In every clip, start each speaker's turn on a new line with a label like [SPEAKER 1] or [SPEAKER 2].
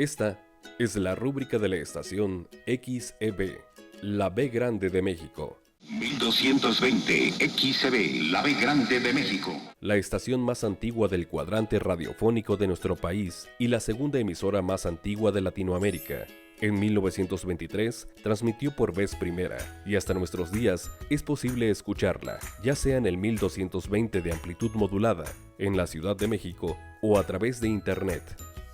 [SPEAKER 1] Esta es la rúbrica de la estación XEB, la B Grande de México.
[SPEAKER 2] 1220 XEB, la B Grande de México.
[SPEAKER 1] La estación más antigua del cuadrante radiofónico de nuestro país y la segunda emisora más antigua de Latinoamérica. En 1923 transmitió por vez primera y hasta nuestros días es posible escucharla, ya sea en el 1220 de amplitud modulada, en la Ciudad de México o a través de Internet.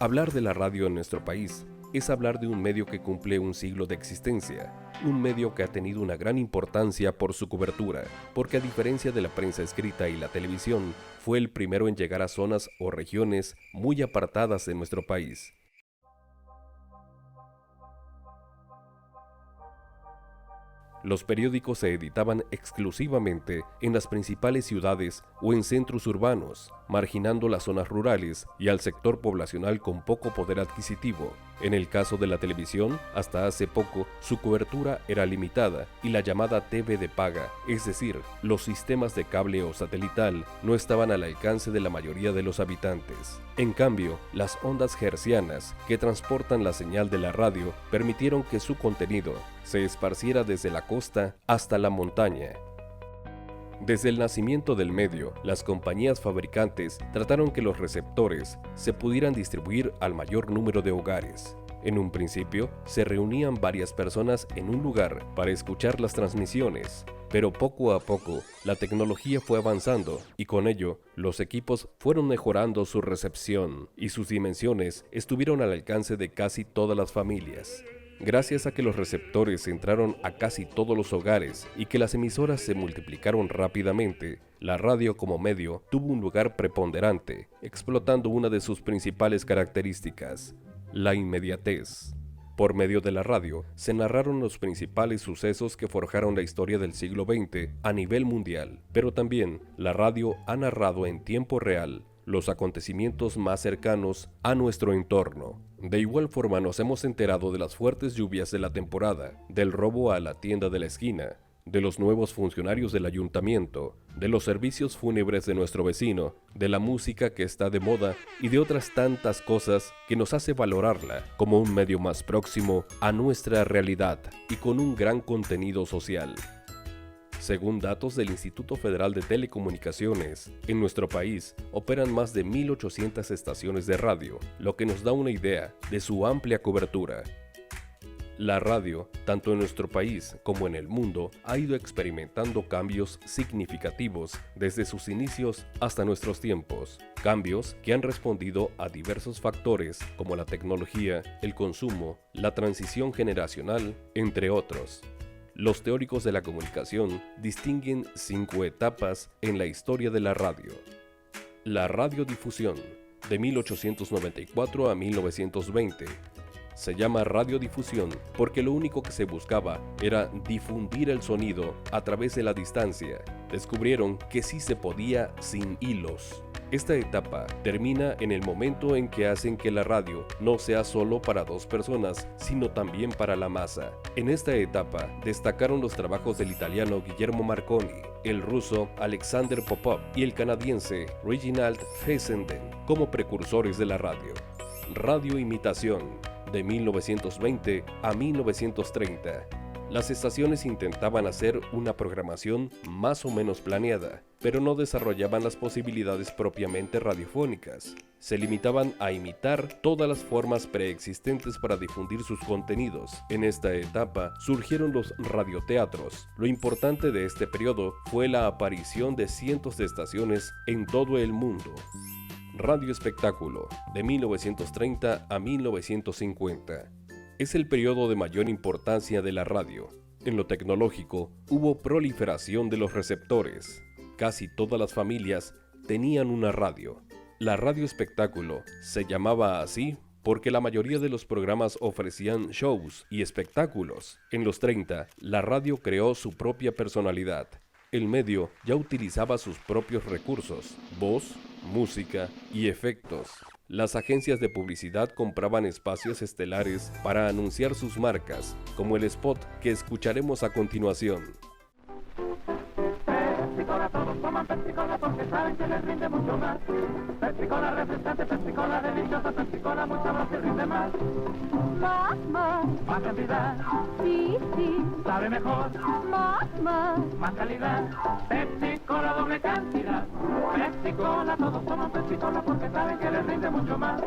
[SPEAKER 1] Hablar de la radio en nuestro país es hablar de un medio que cumple un siglo de existencia, un medio que ha tenido una gran importancia por su cobertura, porque a diferencia de la prensa escrita y la televisión, fue el primero en llegar a zonas o regiones muy apartadas de nuestro país. Los periódicos se editaban exclusivamente en las principales ciudades o en centros urbanos, marginando las zonas rurales y al sector poblacional con poco poder adquisitivo. En el caso de la televisión, hasta hace poco, su cobertura era limitada y la llamada TV de paga, es decir, los sistemas de cable o satelital, no estaban al alcance de la mayoría de los habitantes. En cambio, las ondas hertzianas, que transportan la señal de la radio, permitieron que su contenido se esparciera desde la costa hasta la montaña. Desde el nacimiento del medio, las compañías fabricantes trataron que los receptores se pudieran distribuir al mayor número de hogares. En un principio, se reunían varias personas en un lugar para escuchar las transmisiones, pero poco a poco la tecnología fue avanzando y con ello los equipos fueron mejorando su recepción y sus dimensiones estuvieron al alcance de casi todas las familias. Gracias a que los receptores entraron a casi todos los hogares y que las emisoras se multiplicaron rápidamente, la radio como medio tuvo un lugar preponderante, explotando una de sus principales características, la inmediatez. Por medio de la radio, se narraron los principales sucesos que forjaron la historia del siglo XX a nivel mundial, pero también la radio ha narrado en tiempo real los acontecimientos más cercanos a nuestro entorno. De igual forma nos hemos enterado de las fuertes lluvias de la temporada, del robo a la tienda de la esquina, de los nuevos funcionarios del ayuntamiento, de los servicios fúnebres de nuestro vecino, de la música que está de moda y de otras tantas cosas que nos hace valorarla como un medio más próximo a nuestra realidad y con un gran contenido social. Según datos del Instituto Federal de Telecomunicaciones, en nuestro país operan más de 1.800 estaciones de radio, lo que nos da una idea de su amplia cobertura. La radio, tanto en nuestro país como en el mundo, ha ido experimentando cambios significativos desde sus inicios hasta nuestros tiempos. Cambios que han respondido a diversos factores como la tecnología, el consumo, la transición generacional, entre otros. Los teóricos de la comunicación distinguen 5 etapas en la historia de la radio. La radiodifusión, de 1894 a 1920. Se llama radiodifusión porque lo único que se buscaba era difundir el sonido a través de la distancia. Descubrieron que sí se podía sin hilos. Esta etapa termina en el momento en que hacen que la radio no sea solo para 2 personas, sino también para la masa. En esta etapa destacaron los trabajos del italiano Guillermo Marconi, el ruso Alexander Popov y el canadiense Reginald Fessenden como precursores de la radio. Radioimitación, de 1920 a 1930. Las estaciones intentaban hacer una programación más o menos planeada, pero no desarrollaban las posibilidades propiamente radiofónicas. Se limitaban a imitar todas las formas preexistentes para difundir sus contenidos. En esta etapa surgieron los radioteatros. Lo importante de este periodo fue la aparición de cientos de estaciones en todo el mundo. Radio espectáculo, de 1930 a 1950. Es el periodo de mayor importancia de la radio. En lo tecnológico, hubo proliferación de los receptores. Casi todas las familias tenían una radio. La radio espectáculo se llamaba así porque la mayoría de los programas ofrecían shows y espectáculos. En los 30, la radio creó su propia personalidad. El medio ya utilizaba sus propios recursos, voz, música y efectos. Las agencias de publicidad compraban espacios estelares para anunciar sus marcas, como el spot que escucharemos a continuación.
[SPEAKER 3] Pepsi-Cola, todos toman Pepsi-Cola porque saben que les rinde mucho más. Pepsi-Cola refrescante, Pepsi-Cola deliciosa, Pepsi-Cola muy sabrosa y rinde más. Más cantidad,
[SPEAKER 4] sí,
[SPEAKER 3] sabe mejor, más calidad. Pepsi-Cola doble cantidad. Pepsi-Cola, todos toman Pepsi-Cola porque saben que les rinde mucho más.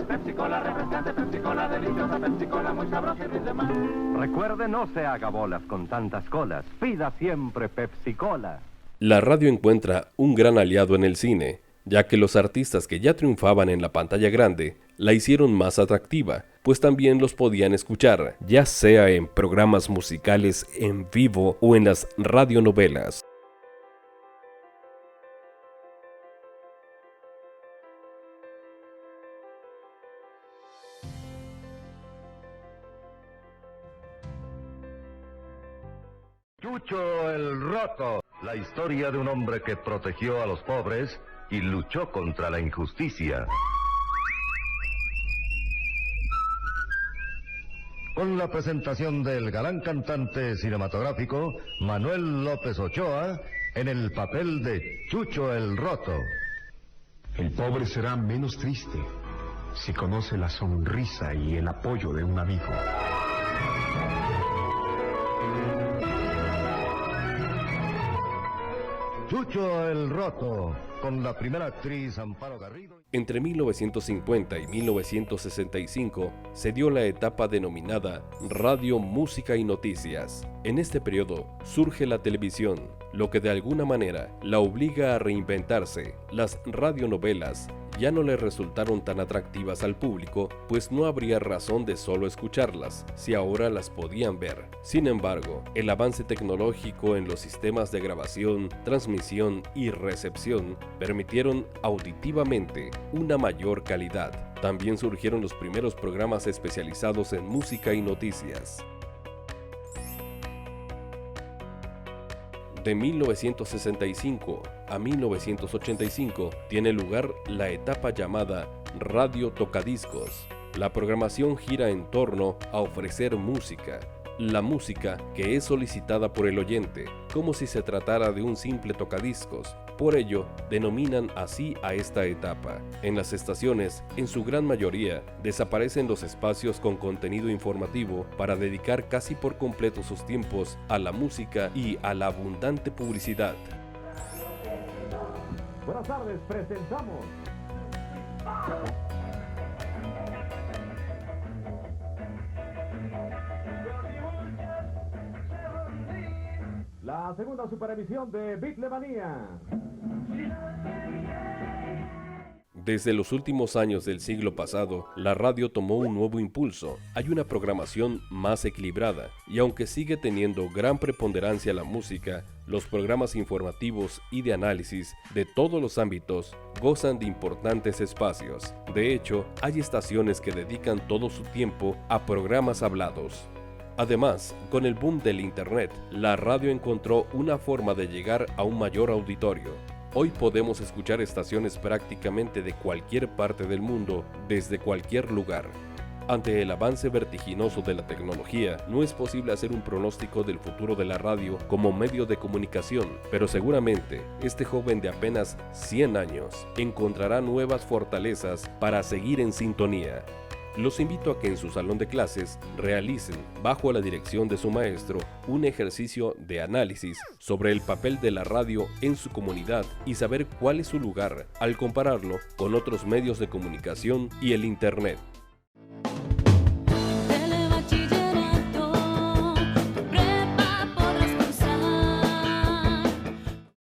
[SPEAKER 3] Pepsi-Cola refrescante, Pepsi-Cola deliciosa, Pepsi-Cola muy sabrosa y rinde más.
[SPEAKER 5] Recuerde, no se haga bolas con tantas colas. Pida siempre Pepsi-Cola.
[SPEAKER 1] La radio encuentra un gran aliado en el cine, ya que los artistas que ya triunfaban en la pantalla grande la hicieron más atractiva, pues también los podían escuchar, ya sea en programas musicales en vivo o en las radionovelas.
[SPEAKER 6] Chucho el Roto, la historia de un hombre que protegió a los pobres y luchó contra la injusticia. Con la presentación del galán cantante cinematográfico Manuel López Ochoa en el papel de Chucho el Roto.
[SPEAKER 7] El pobre será menos triste si conoce la sonrisa y el apoyo de un amigo.
[SPEAKER 6] Chucho el Roto, con la primera actriz Amparo Garrido.
[SPEAKER 1] Entre 1950 y 1965 se dio la etapa denominada Radio, Música y Noticias. En este periodo surge la televisión, lo que de alguna manera la obliga a reinventarse. Las radionovelas ya no le resultaron tan atractivas al público, pues no habría razón de solo escucharlas, si ahora las podían ver. Sin embargo, el avance tecnológico en los sistemas de grabación, transmisión y recepción permitieron auditivamente una mayor calidad. También surgieron los primeros programas especializados en música y noticias. De 1965 a 1985 tiene lugar la etapa llamada Radio Tocadiscos. La programación gira en torno a ofrecer música, la música que es solicitada por el oyente, como si se tratara de un simple tocadiscos. Por ello, denominan así a esta etapa. En las estaciones, en su gran mayoría, desaparecen los espacios con contenido informativo para dedicar casi por completo sus tiempos a la música y a la abundante publicidad.
[SPEAKER 3] Buenas tardes, presentamos. La segunda superemisión de Beatlemanía.
[SPEAKER 1] Desde los últimos años del siglo pasado, la radio tomó un nuevo impulso. Hay una programación más equilibrada, y aunque sigue teniendo gran preponderancia la música, los programas informativos y de análisis de todos los ámbitos gozan de importantes espacios. De hecho, hay estaciones que dedican todo su tiempo a programas hablados. Además, con el boom del Internet, la radio encontró una forma de llegar a un mayor auditorio. Hoy podemos escuchar estaciones prácticamente de cualquier parte del mundo, desde cualquier lugar. Ante el avance vertiginoso de la tecnología, no es posible hacer un pronóstico del futuro de la radio como medio de comunicación, pero seguramente este joven de apenas 100 años encontrará nuevas fortalezas para seguir en sintonía. Los invito a que en su salón de clases realicen, bajo la dirección de su maestro, un ejercicio de análisis sobre el papel de la radio en su comunidad y saber cuál es su lugar al compararlo con otros medios de comunicación y el Internet.